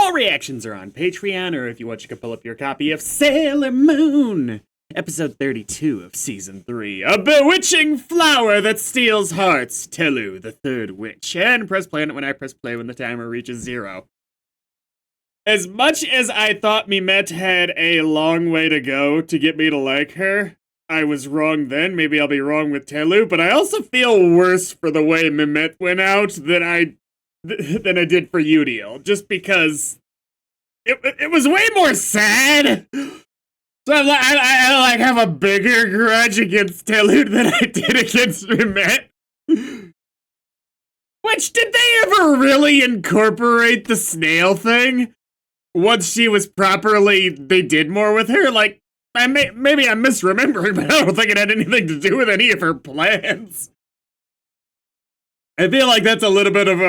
All reactions are on Patreon, or if you want, you can pull up your copy of Sailor Moon, episode 32 of season 3, A Bewitching Flower That Steals Hearts, Telu, the Third Witch, and press play on it when I press play when the timer reaches 0. As much as I thought Mimette had a long way to go to get me to like her, I was wrong then. Maybe I'll be wrong with Telu, but I also feel worse for the way Mimette went out than I did for Udiel, just because it was way more sad. So I have a bigger grudge against Telu than I did against Mimette. Which, did they ever really incorporate the snail thing? Once she was properly, they did more with her? Like, maybe I'm misremembering, but I don't think it had anything to do with any of her plans. I feel like that's a little bit of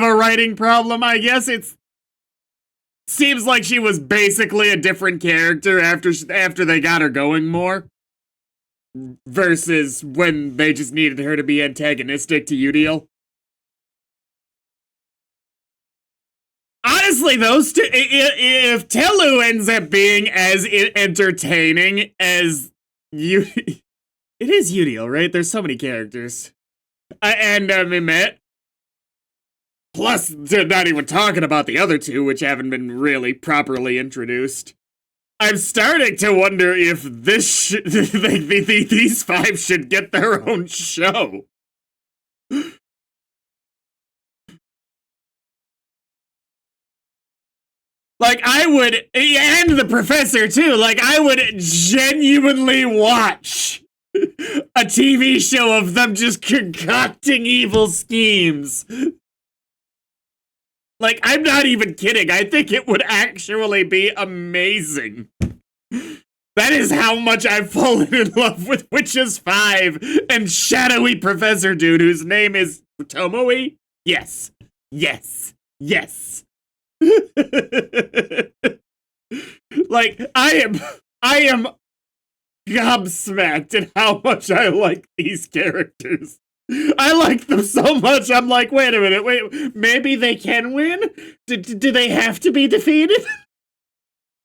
a writing problem, I guess. It seems like she was basically a different character after they got her going more, versus when they just needed her to be antagonistic to Udiel. Honestly, those two, if Telu ends up being as entertaining as it is Udiel, right? There's so many characters. And Mimette. Plus, they're not even talking about the other two, which haven't been really properly introduced. I'm starting to wonder if these five should get their own show. Like, I would, and the professor too, like, I would genuinely watch a TV show of them just concocting evil schemes. Like, I'm not even kidding. I think it would actually be amazing. That is how much I've fallen in love with Witches 5 and shadowy professor dude whose name is Tomoe? Yes. Yes. Yes. Like, I am gobsmacked at how much I like these characters. I like them so much, I'm like, wait a minute, maybe they can win? Do they have to be defeated?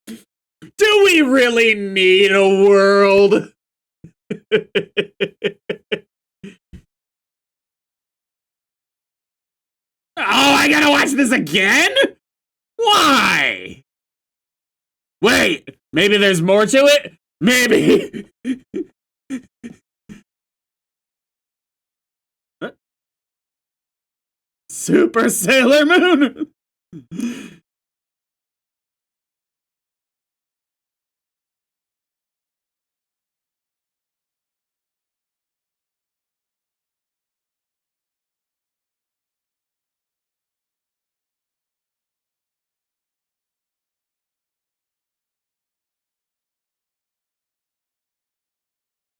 Do we really need a world? Oh, I gotta watch this again? Why? Wait, maybe there's more to it? Maybe. Super Sailor Moon!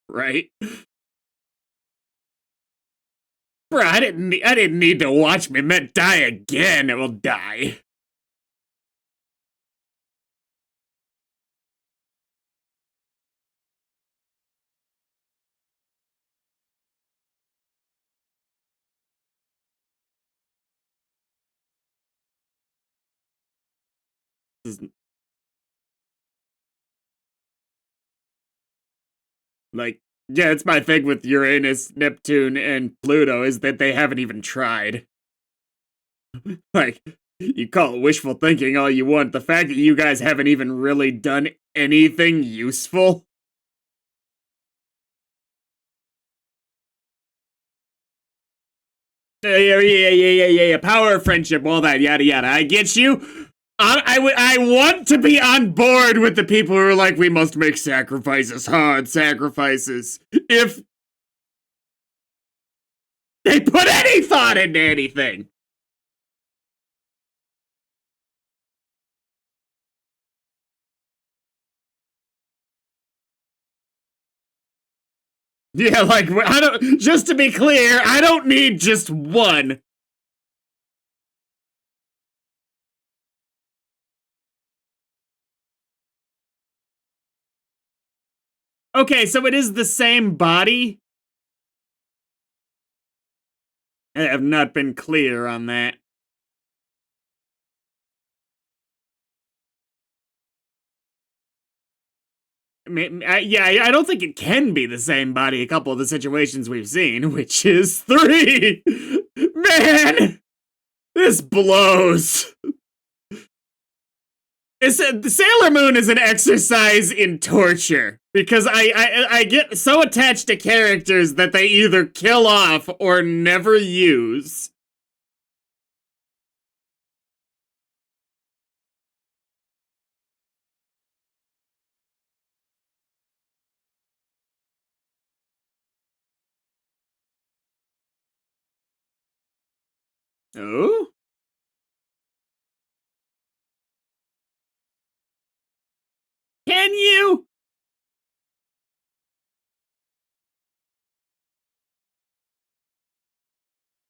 Right? Bruh, I didn't need to watch Mimette die again. It will die. Like, yeah, it's my thing with Uranus, Neptune, and Pluto is that they haven't even tried. Like, you call it wishful thinking all you want. The fact that you guys haven't even really done anything useful. Yeah. Power of friendship, all that, yada yada. I get you. I want to be on board with the people who are like, we must make sacrifices, hard sacrifices. If they put any thought into anything. Yeah, like, just to be clear, I don't need just one. Okay, so it is the same body? I have not been clear on that. I don't think it can be the same body a couple of the situations we've seen, which is 3. Man, this blows. Sailor Moon is an exercise in torture because I get so attached to characters that they either kill off or never use. Oh? Can you?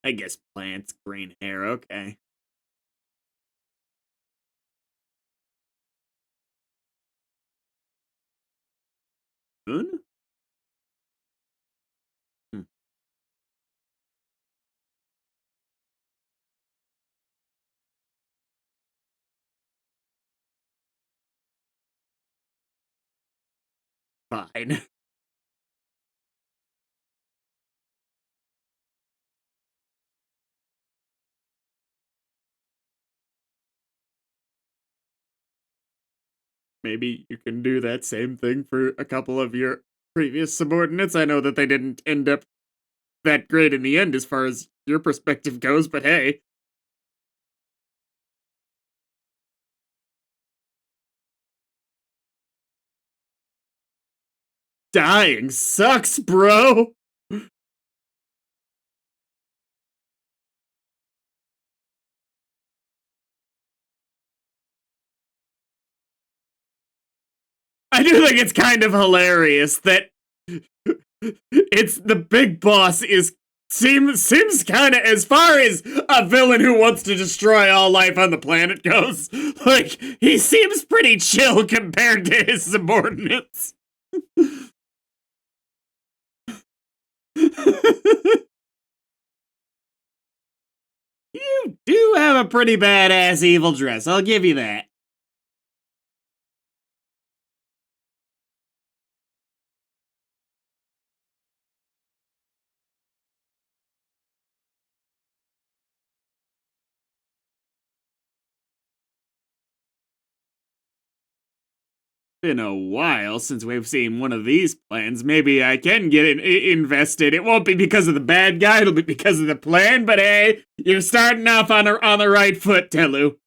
I guess plants, green hair, okay. Moon? Hmm. Fine. Maybe you can do that same thing for a couple of your previous subordinates. I know that they didn't end up that great in the end as far as your perspective goes, but hey. Dying sucks, bro! I do think it's kind of hilarious that it's the big boss is seems kind of, as far as a villain who wants to destroy all life on the planet goes, like he seems pretty chill compared to his subordinates. You do have a pretty badass evil dress, I'll give you that. Been a while since we've seen one of these plans. Maybe I can get invested. It won't be because of the bad guy, it'll be because of the plan, but hey, you're starting off on the right foot, Telu.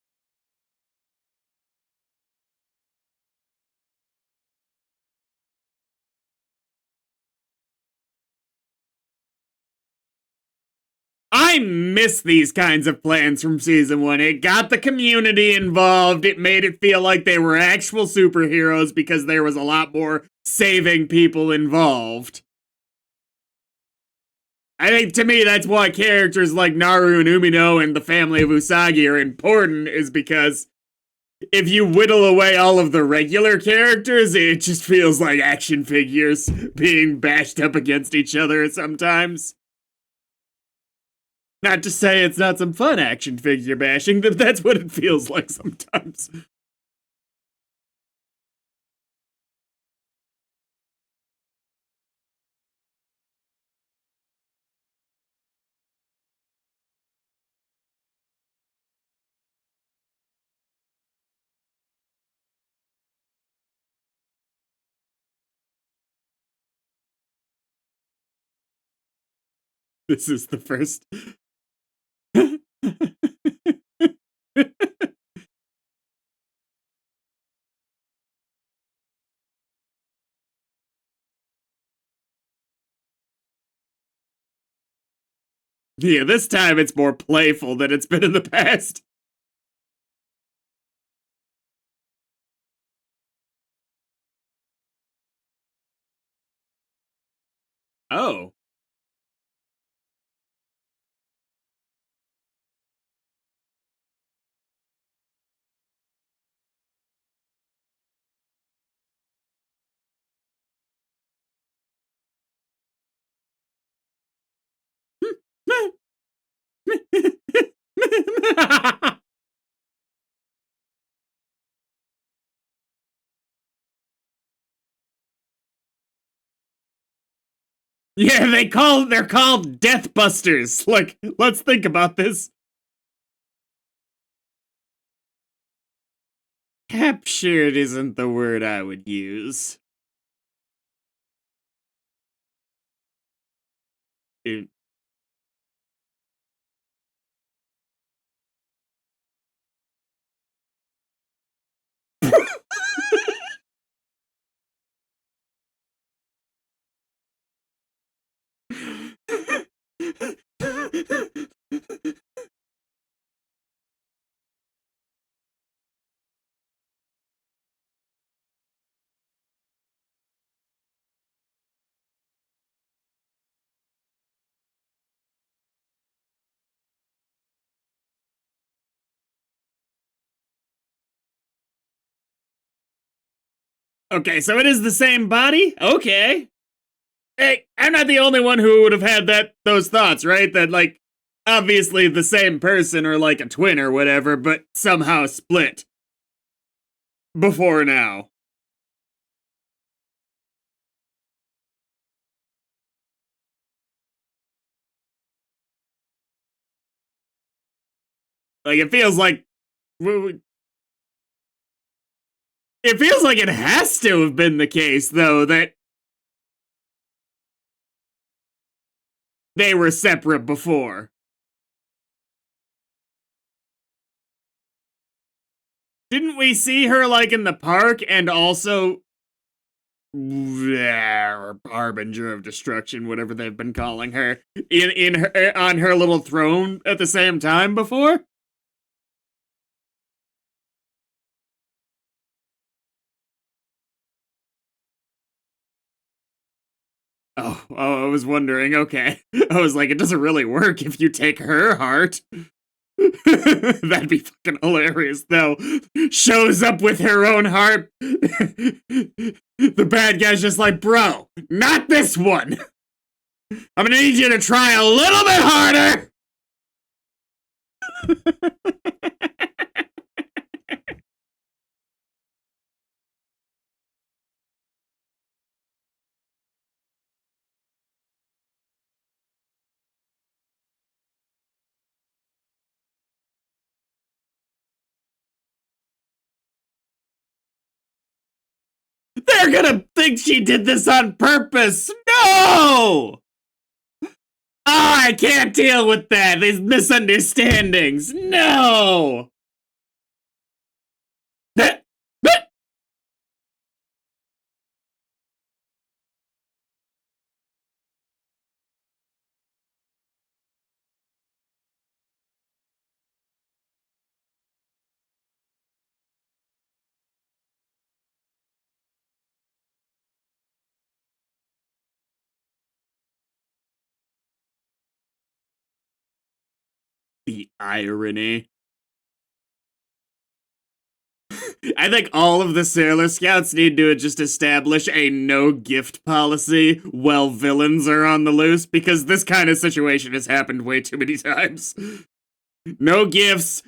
I miss these kinds of plans from season 1. It got the community involved. It made it feel like they were actual superheroes because there was a lot more saving people involved. I think, to me, that's why characters like Naru and Umino and the family of Usagi are important, is because if you whittle away all of the regular characters, it just feels like action figures being bashed up against each other sometimes. Not to say it's not some fun action figure bashing, but that's what it feels like sometimes. This is the first. Yeah, this time it's more playful than it's been in the past. Oh. Yeah, they're called Death Busters. Like, let's think about this. Captured isn't the word I would use. It- Okay, so it is the same body? Okay. Hey, I'm not the only one who would have had those thoughts, right? That, like, obviously the same person or like a twin or whatever, but somehow split before now. Like, it feels like it has to have been the case, though, that they were separate before. Didn't we see her, like, in the park and also Harbinger of Destruction, whatever they've been calling her, in her on her little throne at the same time before? I was wondering. Okay, I was like, it doesn't really work if you take her heart. That'd be fucking hilarious, though. Shows up with her own heart. The bad guy's just like, bro, not this one. I'm gonna need you to try a little bit harder. They're gonna think she did this on purpose. No! Oh, I can't deal with that. These misunderstandings. No! The irony. I think all of the Sailor Scouts need to just establish a no gift policy while villains are on the loose, because this kind of situation has happened way too many times. No gifts.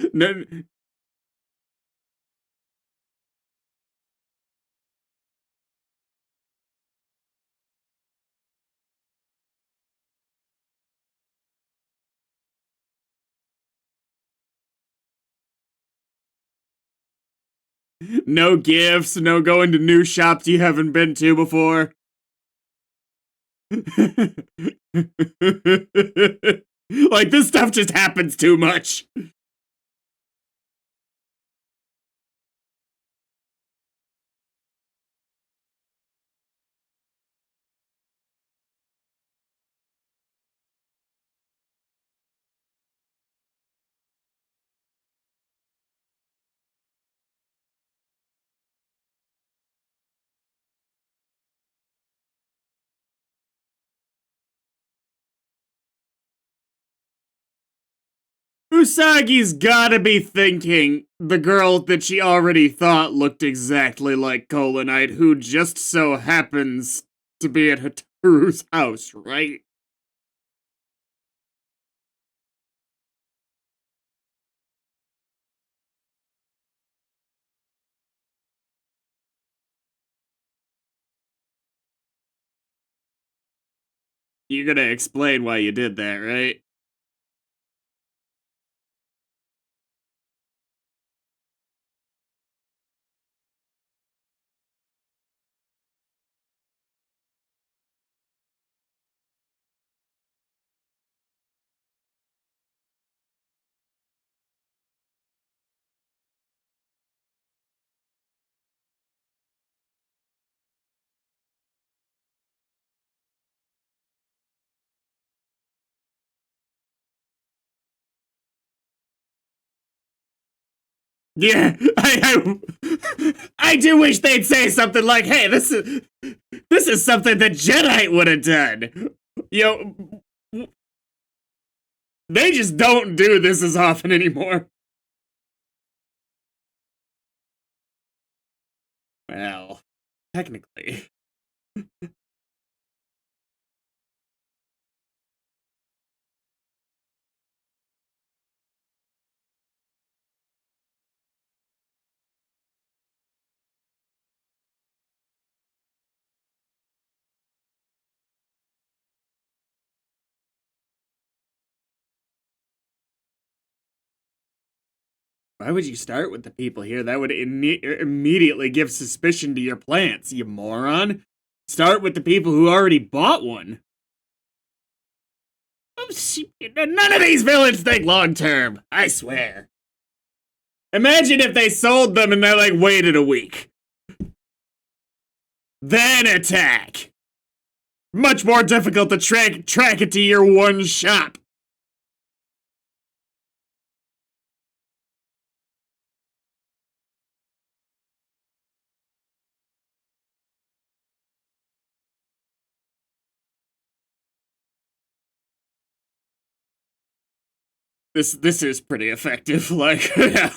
No gifts, no going to new shops you haven't been to before. Like, this stuff just happens too much. Usagi's gotta be thinking the girl that she already thought looked exactly like Colonite, who just so happens to be at Hataru's house, right? You're gonna explain why you did that, right? Yeah, I do wish they'd say something like, "Hey, this is something that Jedi would have done." They just don't do this as often anymore. Well, technically. Why would you start with the people here? That would immediately give suspicion to your plants, you moron. Start with the people who already bought one. None of these villains think long term, I swear. Imagine if they sold them and they like waited a week. Then attack. Much more difficult to track it to your one shop. This is pretty effective. Like, yeah.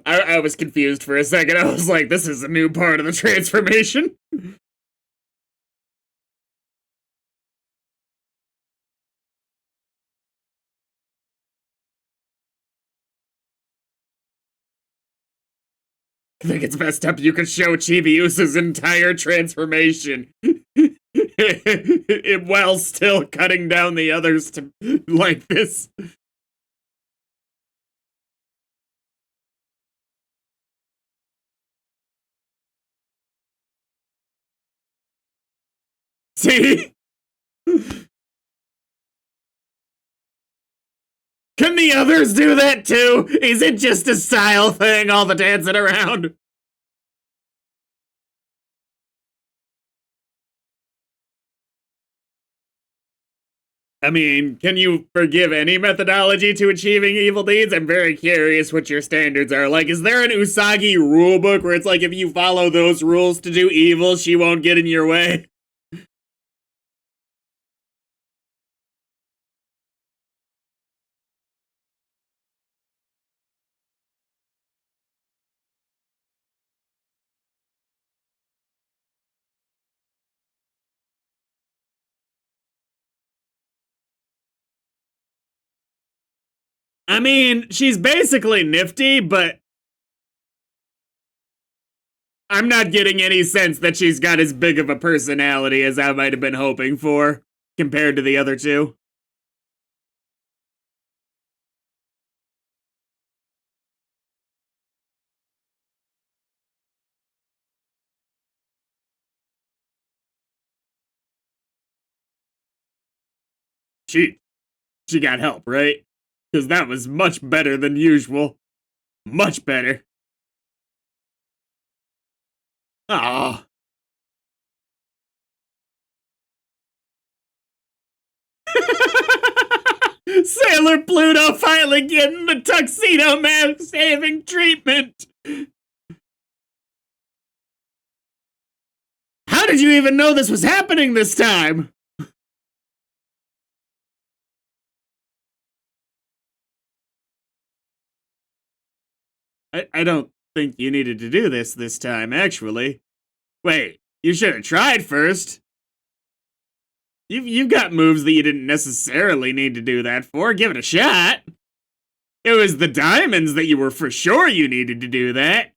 I was confused for a second. I was like, this is a new part of the transformation. I think it's messed up you could show Chibiusa's entire transformation while still cutting down the others to like this. See? Can the others do that too? Is it just a style thing, all the dancing around? I mean, can you forgive any methodology to achieving evil deeds? I'm very curious what your standards are. Like, is there an Usagi rulebook where it's like if you follow those rules to do evil, she won't get in your way? I mean, she's basically nifty, but I'm not getting any sense that she's got as big of a personality as I might have been hoping for compared to the other two. She she got help, right? Because that was much better than usual. Much better. Ah. Sailor Pluto finally getting the tuxedo man saving treatment. How did you even know this was happening this time? I don't think you needed to do this time, actually. Wait, you should have tried first. You've got moves that you didn't necessarily need to do that for. Give it a shot. It was the diamonds that you were for sure you needed to do that.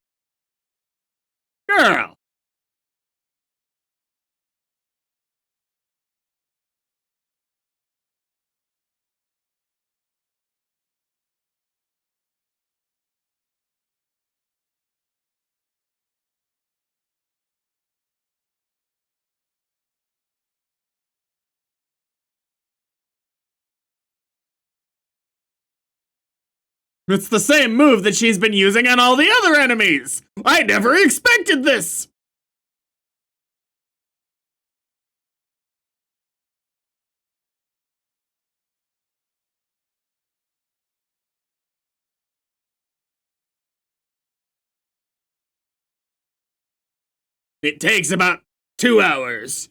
Girl. It's the same move that she's been using on all the other enemies! I never expected this! It takes about 2 hours.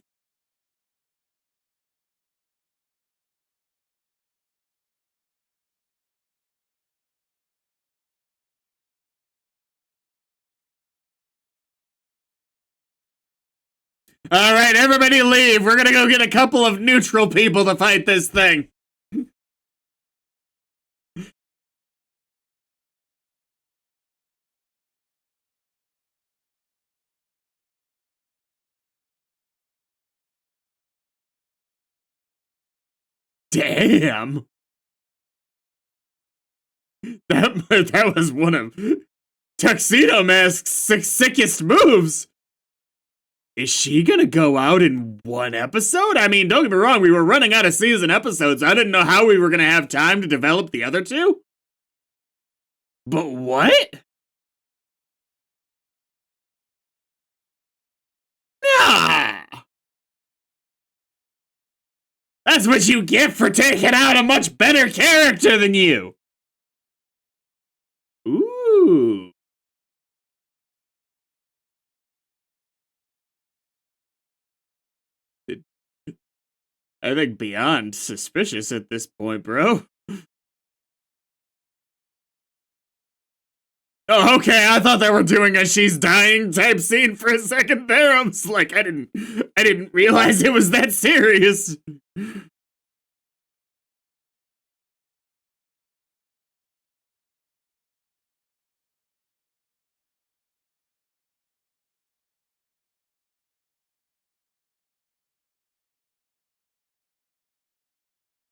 Alright, everybody leave. We're gonna go get a couple of neutral people to fight this thing. Damn. That was one of Tuxedo Mask's sickest moves. Is she gonna go out in one episode? I mean, don't get me wrong, we were running out of season episodes. I didn't know how we were gonna have time to develop the other two. But what? Nah! That's what you get for taking out a much better character than you! Ooh. I think beyond suspicious at this point, bro. Oh, okay, I thought they were doing a she's dying type scene for a second there. I was like, I didn't realize it was that serious.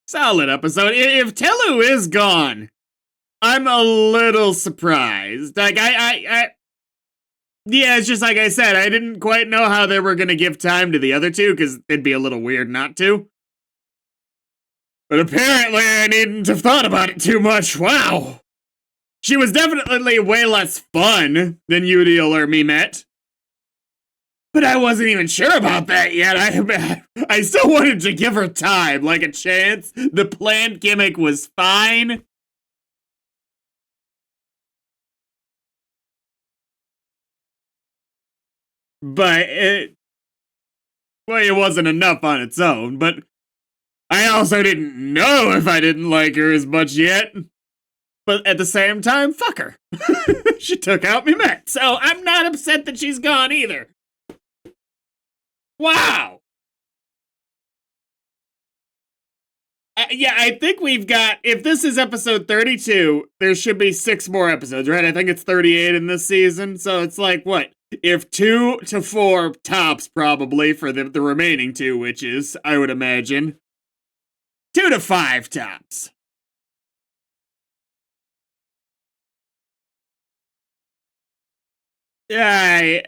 Solid episode. If Telu is gone, I'm a little surprised. Like, yeah, it's just like I said, I didn't quite know how they were gonna give time to the other two, because it'd be a little weird not to. But apparently I needn't have thought about it too much. Wow. She was definitely way less fun than Udiel or Mimette. But I wasn't even sure about that yet. I still wanted to give her time, like a chance. The planned gimmick was fine. But it wasn't enough on its own. But I also didn't know if I didn't like her as much yet. But at the same time, fuck her. She took out Mimette. So I'm not upset that she's gone either. Wow. Yeah, I think we've got, if this is episode 32, there should be 6 more episodes, right? I think it's 38 in this season. So it's like, what? If 2 to 4 tops, probably, for the remaining 2 witches, I would imagine. 2 to 5 tops. Yeah,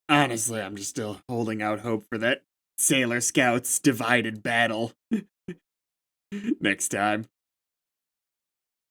honestly, I'm just still holding out hope for that Sailor Scouts divided battle next time.